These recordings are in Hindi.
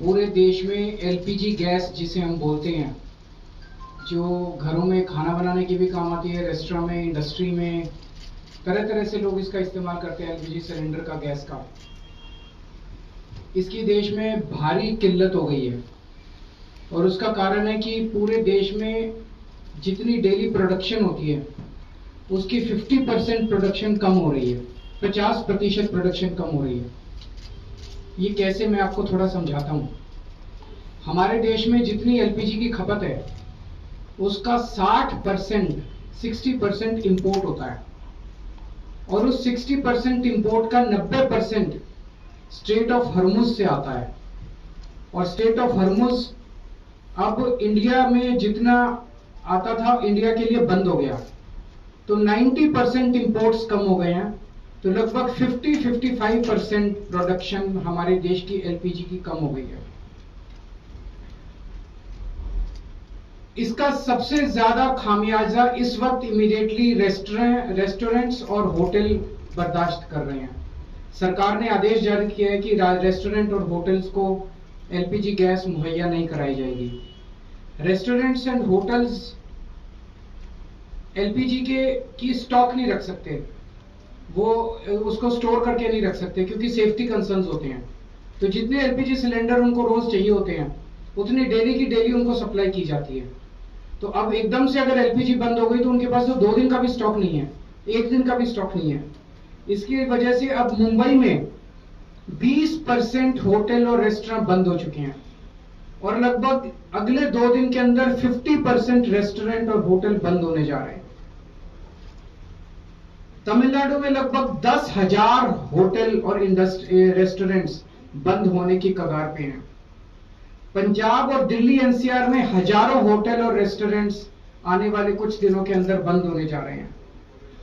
पूरे देश में एलपीजी गैस जिसे हम बोलते हैं, जो घरों में खाना बनाने की भी काम आती है, रेस्टोरेंट में, इंडस्ट्री में, तरह तरह से लोग इसका इस्तेमाल करते हैं एलपीजी सिलेंडर का, गैस का। इसकी देश में भारी किल्लत हो गई है और उसका कारण है कि पूरे देश में जितनी डेली प्रोडक्शन होती है उसकी 50% प्रोडक्शन कम हो रही है, 50% प्रोडक्शन कम हो रही है। ये कैसे, मैं आपको थोड़ा समझाता हूँ। हमारे देश में जितनी एलपीजी की खपत है उसका 60% इंपोर्ट होता है और उस 60% इंपोर्ट का 90% स्ट्रेट ऑफ हॉर्मुज से आता है। और स्ट्रेट ऑफ हॉर्मुज अब इंडिया में जितना आता था इंडिया के लिए बंद हो गया, तो 90% इंपोर्ट्स कम हो गए हैं, तो लगभग 50-55% प्रोडक्शन हमारे देश की एलपीजी की कम हो गई है। इसका सबसे ज्यादा खामियाजा इस वक्त इमीडिएटली रेस्टोरेंट्स और होटल बर्दाश्त कर रहे हैं। सरकार ने आदेश जारी किया है कि रेस्टोरेंट और होटल्स को एलपीजी गैस मुहैया नहीं कराई जाएगी। रेस्टोरेंट्स एंड होटल्स एलपीजी की स्टॉक नहीं रख सकते, वो उसको स्टोर करके नहीं रख सकते क्योंकि सेफ्टी कंसर्न्स होते हैं। तो जितने एलपीजी सिलेंडर उनको रोज चाहिए होते हैं उतनी डेली की डेली उनको सप्लाई की जाती है। तो अब एकदम से अगर एलपीजी बंद हो गई तो उनके पास तो 2 दिन का भी स्टॉक नहीं है, 1 दिन का भी स्टॉक नहीं है। इसकी वजह से अब मुंबई में 20% होटल और रेस्टोरेंट बंद हो चुके हैं और लगभग अगले 2 दिन के अंदर 50% रेस्टोरेंट और होटल बंद होने जा रहे हैं। तमिलनाडु में लगभग 10,000 होटल और रेस्टोरेंट्स बंद होने की कगार पे हैं। पंजाब और दिल्ली एनसीआर में हजारों होटल और रेस्टोरेंट्स आने वाले कुछ दिनों के अंदर बंद होने जा रहे हैं।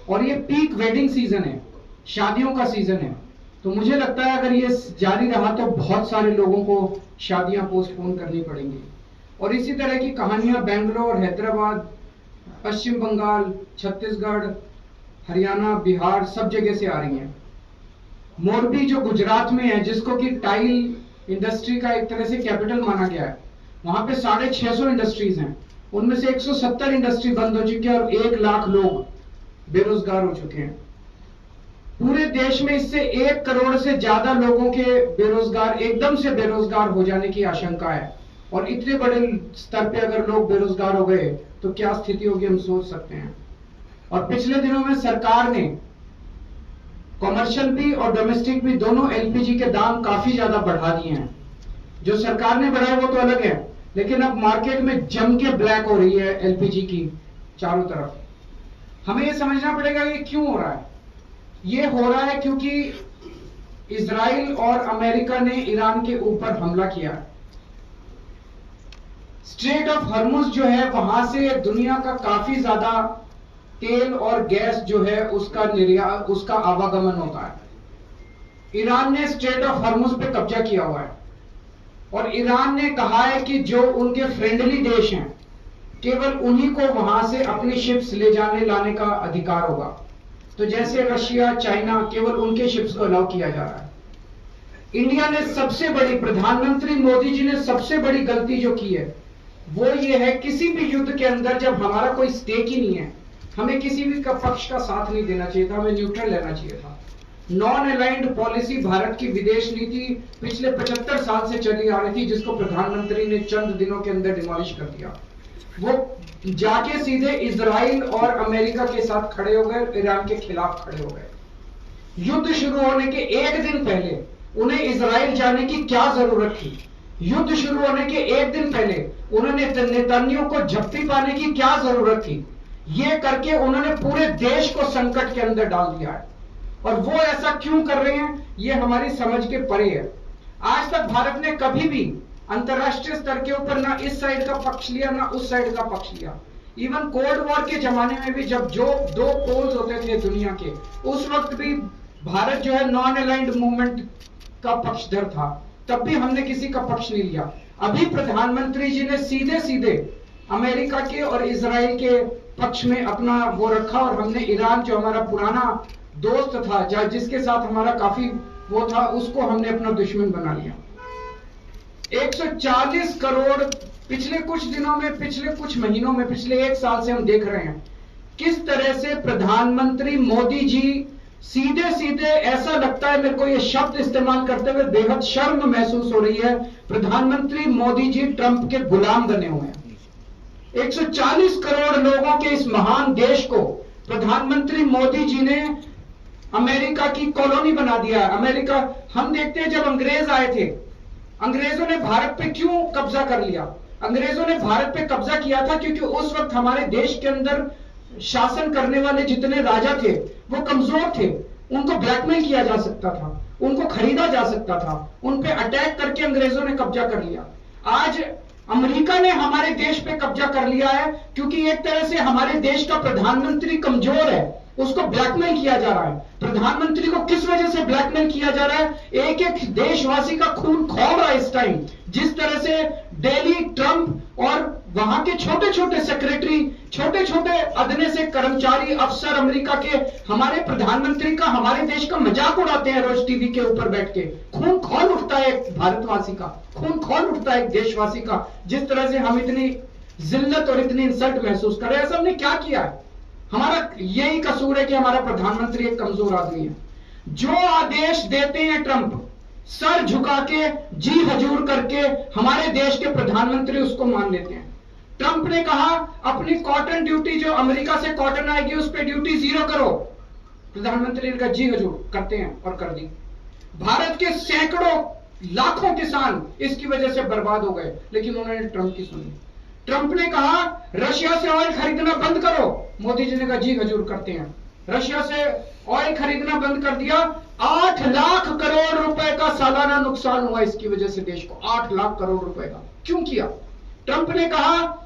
और ये पीक वेडिंग सीजन है, शादियों का सीजन है, तो मुझे लगता है अगर ये जारी रहा तो बहुत सारे लोगों को शादियां पोस्टपोन करनी पड़ेंगी। और इसी तरह की कहानियां बेंगलोर, हैदराबाद, पश्चिम बंगाल, छत्तीसगढ़, हरियाणा, बिहार सब जगह से आ रही हैं। मोरबी जो गुजरात में है, जिसको कि टाइल इंडस्ट्री का एक तरह से कैपिटल माना गया है, वहां पे 650 इंडस्ट्रीज हैं, उनमें से 170 इंडस्ट्री बंद हो चुकी है और 1 लाख लोग बेरोजगार हो चुके हैं। पूरे देश में इससे 1 करोड़ से ज्यादा लोगों के एकदम से बेरोजगार हो जाने की आशंका है। और इतने बड़े स्तर पे अगर लोग बेरोजगार हो गए तो क्या स्थिति होगी हम सोच सकते हैं। और पिछले दिनों में सरकार ने कॉमर्शियल भी और डोमेस्टिक भी दोनों एलपीजी के दाम काफी ज्यादा बढ़ा दिए हैं। जो सरकार ने बढ़ाए वो तो अलग है, लेकिन अब मार्केट में जम के ब्लैक हो रही है एलपीजी की चारों तरफ। हमें ये समझना पड़ेगा ये क्यों हो रहा है। ये हो रहा है क्योंकि इजराइल और अमेरिका ने ईरान के ऊपर हमला किया। स्ट्रेट ऑफ हॉर्मुज जो है वहां से दुनिया का काफी ज्यादा तेल और गैस जो है उसका आवागमन होता है। ईरान ने स्ट्रेट ऑफ हॉर्मुज पे कब्जा किया हुआ है और ईरान ने कहा है कि जो उनके फ्रेंडली देश हैं केवल उन्हीं को वहां से अपनी शिप्स ले जाने लाने का अधिकार होगा। तो जैसे रशिया, चाइना, केवल उनके शिप्स को अलाउ किया जा रहा है। इंडिया ने सबसे बड़ी, प्रधानमंत्री मोदी जी ने सबसे बड़ी गलती जो की है वो ये है, किसी भी युद्ध के अंदर जब हमारा कोई स्टेक ही नहीं है, हमें किसी भी पक्ष का साथ नहीं देना चाहिए था, हमें न्यूट्रल रहना चाहिए था। नॉन अलाइंड पॉलिसी भारत की विदेश नीति पिछले 75 साल से चली आ रही थी, जिसको प्रधानमंत्री ने चंद दिनों के अंदर डिमोलिश कर दिया। वो जाके सीधे इजराइल और अमेरिका के साथ खड़े हो गए, ईरान के खिलाफ खड़े हो गए। युद्ध शुरू होने के 1 दिन पहले उन्हें इजराइल जाने की क्या जरूरत थी? युद्ध शुरू होने के 1 दिन पहले उन्होंने नेतन्याहू को झपटी पाने की क्या जरूरत थी? ये करके उन्होंने पूरे देश को संकट के अंदर डाल दिया है। और वो ऐसा क्यों कर रहे हैं ये हमारी समझ के परे है। आज तक भारत ने कभी भी अंतरराष्ट्रीय स्तर के ऊपर ना इस साइड का पक्ष लिया ना उस साइड का पक्ष लिया। इवन कोल्ड वॉर के जमाने में भी जब जो 2 पोल्स होते थे दुनिया के, उस वक्त भी भारत जो है नॉन अलाइंड मूवमेंट का पक्षधर था, तब भी हमने किसी का पक्ष नहीं लिया। अभी प्रधानमंत्री जी ने सीधे सीधे अमेरिका के और इजराइल के पक्ष में अपना वो रखा और हमने ईरान जो हमारा पुराना दोस्त था, जिसके साथ हमारा काफी वो था, उसको हमने अपना दुश्मन बना लिया। 140 करोड़ पिछले कुछ दिनों में, पिछले कुछ महीनों में, पिछले एक साल से हम देख रहे हैं किस तरह से प्रधानमंत्री मोदी जी सीधे सीधे, ऐसा लगता है मेरे को ये शब्द इस्तेमाल करते हुए बेहद शर्म महसूस हो रही है, प्रधानमंत्री मोदी जी ट्रंप के गुलाम बने हुए हैं। 140 करोड़ लोगों के इस महान देश को प्रधानमंत्री मोदी जी ने अमेरिका की कॉलोनी बना दिया है। अमेरिका, हम देखते हैं जब अंग्रेज आए थे, अंग्रेजों ने भारत पे क्यों कब्जा कर लिया? अंग्रेजों ने भारत पे कब्जा किया था क्योंकि उस वक्त हमारे देश के अंदर शासन करने वाले जितने राजा थे वो कमजोर थे, उनको ब्लैकमेल किया जा सकता था, उनको खरीदा जा सकता था, उन पे अटैक करके अंग्रेजों ने कब्जा कर लिया। आज अमेरिका ने हमारे देश पे कब्जा कर लिया है क्योंकि एक तरह से हमारे देश का प्रधानमंत्री कमजोर है, उसको ब्लैकमेल किया जा रहा है। प्रधानमंत्री को किस वजह से ब्लैकमेल किया जा रहा है? एक एक देशवासी का खून खौल रहा है इस टाइम। जिस तरह से दिल्ली ट्रंप और वहां के छोटे छोटे सेक्रेटरी, छोटे छोटे अदने से कर्मचारी, अफसर अमेरिका के हमारे प्रधानमंत्री का, हमारे देश का मजाक उड़ाते हैं रोज टीवी के ऊपर बैठ के। खून खौल उठता है एक भारतवासी का, खून खौल उठता है एक देशवासी का, जिस तरह से हम इतनी जिल्लत और इतनी इंसल्ट महसूस कर रहे हैं। ऐसा हमने क्या किया है? हमारा यही कसूर है कि हमारा प्रधानमंत्री एक कमजोर आदमी है। जो आदेश देते हैं ट्रंप, सर झुका के, जी हजूर करके हमारे देश के प्रधानमंत्री उसको मान लेते हैं। ट्रंप ने कहा अपनी कॉटन ड्यूटी, जो अमेरिका से कॉटन आएगी उस पर ड्यूटी 0 करो। प्रधानमंत्री ने कहा जी हजूर, करते हैं, और कर दी। भारत के सैकड़ों लाखों किसान इसकी वजह से बर्बाद हो गए, लेकिन उन्होंने ट्रंप की सुनी। ट्रंप ने कहा रशिया से ऑयल खरीदना बंद करो, मोदी जी ने कहा जी हजूर, करते हैं। रशिया से ऑयल खरीदना बंद कर दिया। 8 लाख करोड़ रुपए का सालाना नुकसान हुआ इसकी वजह से देश को। 8 लाख करोड़ रुपए का क्यों किया? ट्रंप ने कहा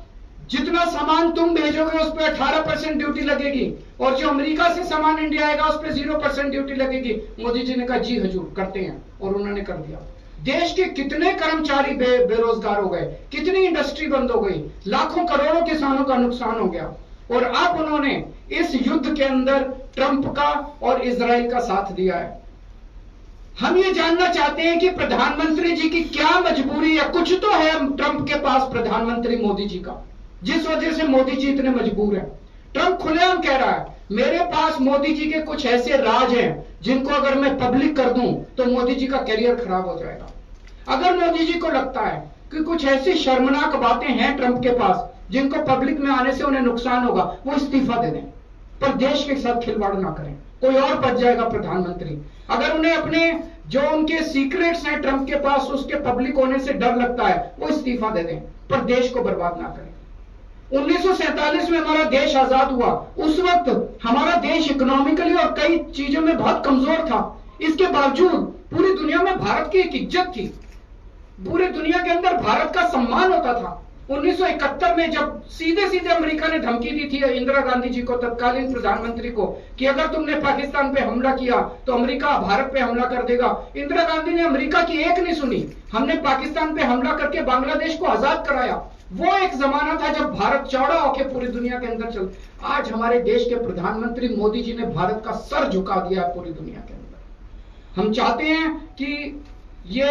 जितना सामान तुम भेजोगे उस पर 18% ड्यूटी लगेगी, और जो अमेरिका से सामान इंडिया आएगा उस पर 0% ड्यूटी लगेगी। मोदी जी ने कहा जी हजूर, करते हैं, और उन्होंने कर दिया। देश के कितने कर्मचारी बेरोजगार हो गए, कितनी इंडस्ट्री बंद हो गई, लाखों करोड़ों किसानों का नुकसान हो गया। और अब उन्होंने इस युद्ध के अंदर ट्रंप का और इजराइल का साथ दिया है। हम ये जानना चाहते हैं कि प्रधानमंत्री जी की क्या मजबूरी है? कुछ तो है ट्रंप के पास, प्रधानमंत्री मोदी जी का, जिस वजह से मोदी जी इतने मजबूर हैं। ट्रंप खुलेआम कह रहा है मेरे पास मोदी जी के कुछ ऐसे राज हैं जिनको अगर मैं पब्लिक कर दूं तो मोदी जी का करियर खराब हो जाएगा। अगर मोदी जी को लगता है कि कुछ ऐसी शर्मनाक बातें हैं ट्रंप के पास जिनको पब्लिक में आने से उन्हें नुकसान होगा, वो इस्तीफा दे दें, पर देश के साथ खिलवाड़ ना करें। कोई और बच जाएगा प्रधानमंत्री। अगर उन्हें अपने जो उनके सीक्रेट्स हैं ट्रंप के पास, उसके पब्लिक होने से डर लगता है, वो इस्तीफा दे दें, पर देश को बर्बाद ना करें। 1947 में हमारा देश आजाद हुआ, उस वक्त हमारा देश इकोनॉमिकली और कई चीजों में बहुत कमजोर था। इसके बावजूद पूरी दुनिया में भारत की एक इज्जत थी, पूरे दुनिया के अंदर भारत का सम्मान होता था। 1971 में जब सीधे सीधे अमेरिका ने धमकी दी थी इंदिरा गांधी जी को, तत्कालीन प्रधानमंत्री को, कि अगर तुमने पाकिस्तान पे हमला किया तो अमेरिका भारत पे हमला कर देगा। इंदिरा गांधी ने अमेरिका की एक नहीं सुनी, हमने पाकिस्तान पे हमला करके बांग्लादेश को आजाद कराया। वो एक जमाना था जब भारत चौड़ा होकर पूरी दुनिया के अंदर चल। आज हमारे देश के प्रधानमंत्री मोदी जी ने भारत का सर झुका दिया पूरी दुनिया के अंदर। हम चाहते हैं कि ये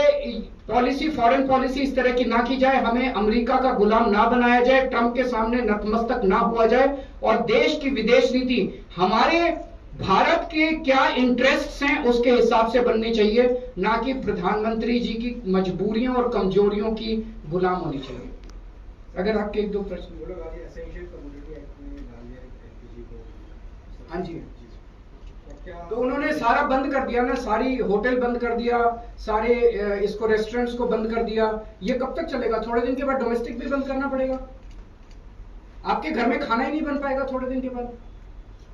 पॉलिसी, फॉरेन पॉलिसी इस तरह की ना की जाए, हमें अमेरिका का गुलाम ना बनाया जाए, ट्रंप के सामने नतमस्तक ना हुआ जाए, और देश की विदेश नीति हमारे भारत के क्या इंटरेस्ट्स हैं उसके हिसाब से बननी चाहिए, ना कि प्रधानमंत्री जी की मजबूरियों और कमजोरियों की गुलाम होनी चाहिए। अगर आपके एक दो प्रश्न। हाँ जी, तो उन्होंने सारा बंद कर दिया ना, सारी होटल बंद कर दिया, सारे इसको रेस्टोरेंट्स को बंद कर दिया। ये कब तक चलेगा? थोड़े दिन के बाद डोमेस्टिक भी बंद करना पड़ेगा। आपके घर में खाना ही नहीं बन पाएगा थोड़े दिन के बाद,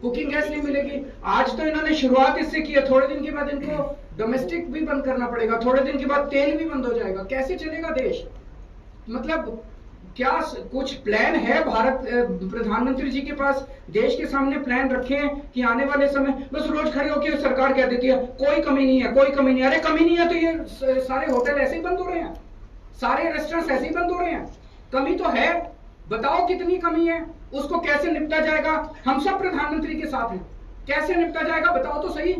कुकिंग गैस नहीं मिलेगी। आज तो इन्होंने शुरुआत इससे की है, थोड़े दिन के बाद इनको डोमेस्टिक भी बंद करना पड़ेगा, थोड़े दिन के बाद तेल भी बंद हो जाएगा। कैसे चलेगा देश? मतलब क्या कुछ प्लान है भारत प्रधानमंत्री जी के पास? देश के सामने प्लान रखें कि आने वाले समय, बस रोज खड़े होकर सरकार कह देती है कोई कमी नहीं है, कोई कमी नहीं है। अरे कमी नहीं है तो ये सारे होटल ऐसे ही बंद हो रहे हैं, सारे रेस्टोरेंट ऐसे ही बंद हो रहे हैं। कमी तो है, बताओ कितनी कमी है, उसको कैसे निपटा जाएगा? हम सब प्रधानमंत्री के साथ हैं, कैसे निपटा जाएगा बताओ तो सही।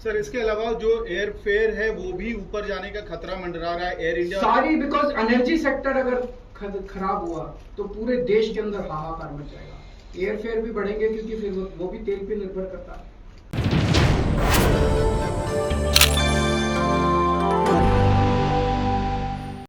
सर इसके अलावा जो एयर फेयर है वो भी ऊपर जाने का खतरा मंडरा रहा है एयर इंडिया सारी, बिकॉज एनर्जी सेक्टर अगर खराब हुआ तो पूरे देश के अंदर हाहाकार मच जाएगा। एयर फेयर भी बढ़ेंगे क्योंकि फिर वो भी तेल पे निर्भर करता है।